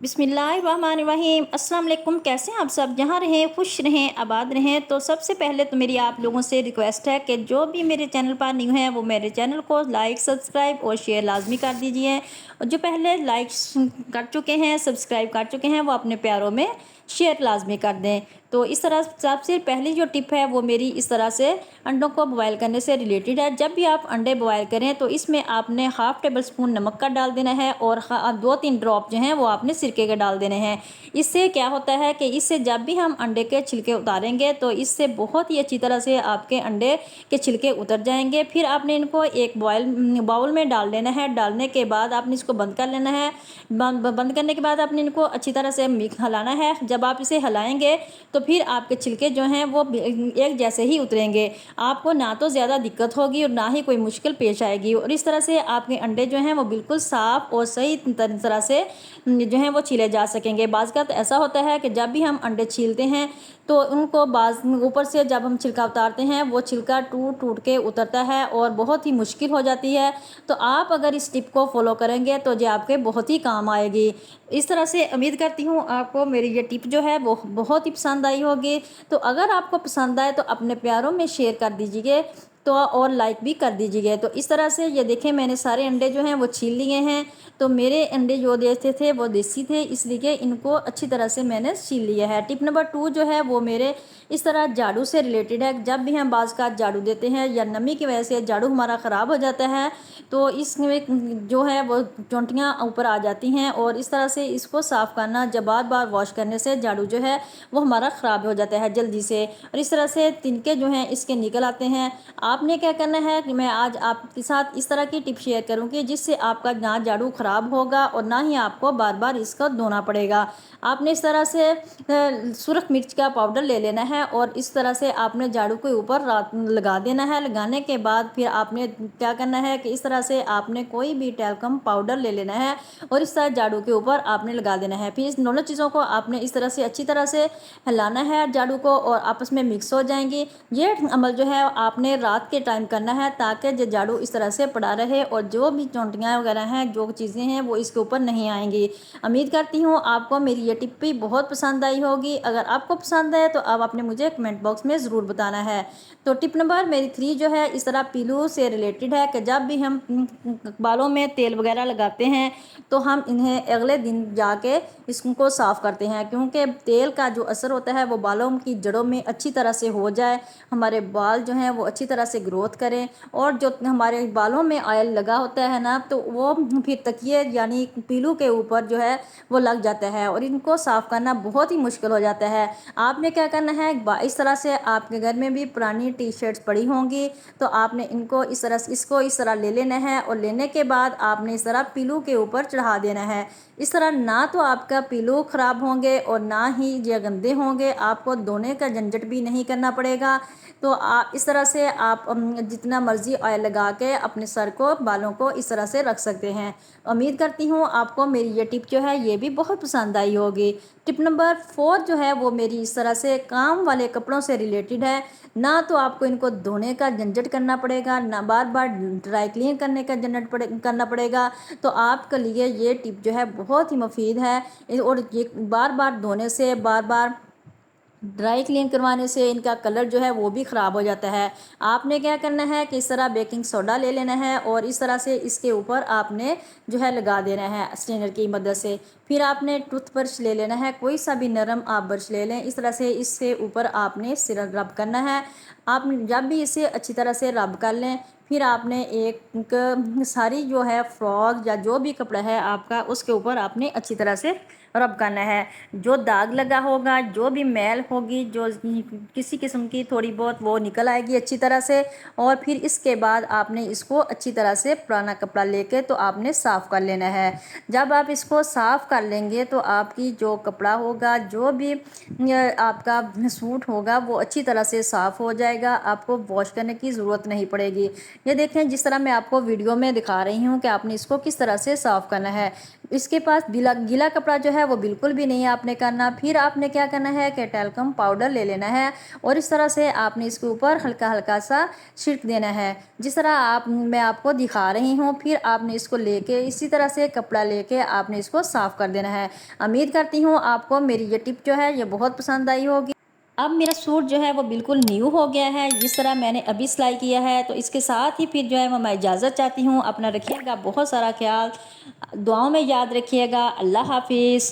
बिस्मिल्लाहिर्रहमानिर्रहीम। अस्सलाम वालेकुम। कैसे हैं आप सब? जहाँ रहें खुश रहें, आबाद रहें। तो सबसे पहले तो मेरी आप लोगों से रिक्वेस्ट है कि जो भी मेरे चैनल पर न्यू है वो मेरे चैनल को लाइक, सब्सक्राइब और शेयर लाजमी कर दीजिए। और जो पहले लाइक कर चुके हैं, सब्सक्राइब कर चुके हैं, वो अपने प्यारों में शेयर लाजमी कर दें। तो इस तरह सबसे पहली जो टिप है वो मेरी इस तरह से अंडों को बॉयल करने से रिलेटेड है। जब भी आप अंडे बॉयल करें तो इसमें आपने हाफ़ टेबल स्पून नमक का डाल देना है और 2-3 ड्रॉप जो हैं वो आपने सिरके के डाल देने हैं। इससे क्या होता है कि इससे जब भी हम अंडे के छिलके उतारेंगे तो इससे बहुत ही अच्छी तरह से आपके अंडे के छिलके उतर जाएंगे। फिर आपने इनको एक बाउल में डाल लेना है। डालने के बाद आपने इसको बंद कर लेना है। बंद करने के बाद आपने इनको अच्छी तरह से हिलाना है। जब आप इसे हिलाएंगे तो फिर आपके छिलके जो हैं वो एक जैसे ही उतरेंगे। आपको ना तो ज़्यादा दिक्कत होगी और ना ही कोई मुश्किल पेश आएगी और इस तरह से आपके अंडे जो हैं वो बिल्कुल साफ़ और सही तरह से जो हैं वो छीले जा सकेंगे। बाज़ का तो ऐसा होता है कि जब भी हम अंडे छीलते हैं तो उनको ऊपर से जब हम छिलका उतारते हैं वो छिलका टूट टूट के उतरता है और बहुत ही मुश्किल हो जाती है। तो आप अगर इस टिप को फॉलो करेंगे तो ये आपके बहुत ही काम आएगी। इस तरह से उम्मीद करती हूँ आपको मेरी ये टिप जो है वो बहुत ही पसंद आई होगी। तो अगर आपको पसंद आए तो अपने प्यारों में शेयर कर दीजिए तो और लाइक भी कर दीजिए। तो इस तरह से ये देखें मैंने सारे अंडे जो हैं वो छील लिए हैं। तो मेरे अंडे जो देते थे वो देसी थे, इसलिए इनको अच्छी तरह से मैंने छील लिया है। टिप नंबर 2 जो है वो मेरे इस तरह झाड़ू से रिलेटेड है। जब भी हम बाज़ का झाड़ू देते हैं या नमी की वजह से झाड़ू हमारा ख़राब हो जाता है तो इसमें जो है वो चोंटियाँ ऊपर आ जाती हैं और इस तरह से इसको साफ़ करना जब बार बार वॉश करने से झाड़ू जो है वो हमारा ख़राब हो जाता है जल्दी से और इस तरह से तिनके जो हैं इसके निकल आते हैं। आपने क्या करना है कि मैं आज आपके साथ इस तरह की टिप शेयर करूंगी जिससे आपका ना झाड़ू ख़राब होगा और ना ही आपको बार बार इसको धोना पड़ेगा। आपने इस तरह से सुरख मिर्च का पाउडर ले लेना है और इस तरह से आपने झाड़ू के ऊपर रात लगा देना है। लगाने के बाद फिर आपने क्या करना है कि इस तरह से आपने कोई भी टैल्कम पाउडर ले लेना है और इस तरह झाड़ू के ऊपर आपने लगा देना है। फिर इस दोनों चीज़ों को आपने इस तरह से अच्छी तरह से हिलाना है झाड़ू को और आपस में मिक्स हो जाएंगी। ये अमल जो है आपने रात के टाइम करना है ताकि जो झाड़ू इस तरह से पड़ा रहे और जो भी चोंटियाँ वगैरह हैं जो चीज़ें हैं वो इसके ऊपर नहीं आएंगी। उम्मीद करती हूँ आपको मेरी ये टिप भी बहुत पसंद आई होगी। अगर आपको पसंद है तो आप आपने मुझे कमेंट बॉक्स में ज़रूर बताना है। तो टिप नंबर मेरी 3 जो है इस तरह पीलू से रिलेटेड है कि जब भी हम बालों में तेल वगैरह लगाते हैं तो हम इन्हें अगले दिन जाके इसको साफ़ करते हैं क्योंकि तेल का जो असर होता है वो बालों की जड़ों में अच्छी तरह से हो जाए, हमारे बाल जो हैं वो अच्छी तरह से ग्रोथ करें। और जो हमारे बालों में ऑयल लगा होता है ना तो वो फिर तकिए यानी पीलू के ऊपर जो है वो लग जाता है और इनको साफ़ करना बहुत ही मुश्किल हो जाता है। आपने क्या करना है इस तरह से आपके घर में भी पुरानी टी शर्ट्स पड़ी होंगी तो आपने इनको इसको इस तरह ले लेना है और लेने के बाद आपने इस तरह पीलू के ऊपर चढ़ा देना है। इस तरह ना तो आपका पीलू ख़राब होंगे और ना ही ये गंदे होंगे, आपको धोने का झंझट भी नहीं करना पड़ेगा। तो आप इस तरह से आप जितना मर्ज़ी ऑयल लगा के अपने सर को बालों को इस तरह से रख सकते हैं। उम्मीद करती हूँ आपको मेरी ये टिप जो है ये भी बहुत पसंद आई होगी। टिप नंबर 4 जो है वो मेरी इस तरह से काम वाले कपड़ों से रिलेटेड है। ना तो आपको इनको धोने का झंझट करना पड़ेगा, ना बार बार ड्राई क्लीन करने का करना पड़ेगा। तो आपके लिए ये टिप जो है बहुत ही मुफीद है और ये बार बार धोने से बार बार ड्राई क्लीन करवाने से इनका कलर जो है वो भी ख़राब हो जाता है। आपने क्या करना है कि इस तरह बेकिंग सोडा ले लेना है और इस तरह से इसके ऊपर आपने जो है लगा देना है स्ट्रेनर की मदद से। फिर आपने टूथ ब्रश ले लेना है, कोई सा भी नरम आप ब्रश ले लें। इस तरह से इससे ऊपर आपने सिर रब करना है। आप जब भी इसे अच्छी तरह से रब कर लें फिर आपने एक सारी जो है फ्रॉक या जो भी कपड़ा है आपका उसके ऊपर आपने अच्छी तरह से रब करना है। जो दाग लगा होगा, जो भी मैल होगी, जो किसी किस्म की थोड़ी बहुत वो निकल आएगी अच्छी तरह से। और फिर इसके बाद आपने इसको अच्छी तरह से पुराना कपड़ा लेके तो आपने साफ़ कर लेना है। जब आप इसको साफ़ कर लेंगे तो आपकी जो कपड़ा होगा, जो भी आपका सूट होगा वो अच्छी तरह से साफ़ हो जाएगा, आपको वॉश करने की ज़रूरत नहीं पड़ेगी। ये देखें जिस तरह मैं आपको वीडियो में दिखा रही हूँ कि आपने इसको किस तरह से साफ़ करना है। इसके पास गीला कपड़ा जो है वो बिल्कुल भी नहीं आपने करना। फिर आपने क्या करना है कि टैल्कम पाउडर ले लेना है और इस तरह से आपने इसके ऊपर हल्का हल्का सा छिड़क देना है, जिस तरह मैं आपको दिखा रही हूँ। फिर आपने इसको लेके इसी तरह से कपड़ा लेके आपने इसको साफ़ कर देना है। उम्मीद करती हूँ आपको मेरी ये टिप जो है ये बहुत पसंद आई होगी। अब मेरा सूट जो है वो बिल्कुल न्यू हो गया है, जिस तरह मैंने अभी सिलाई किया है। तो इसके साथ ही फिर जो है वो मैं इजाज़त चाहती हूँ। अपना रखिएगा बहुत सारा ख्याल, दुआओं में याद रखिएगा। अल्लाह हाफिज़।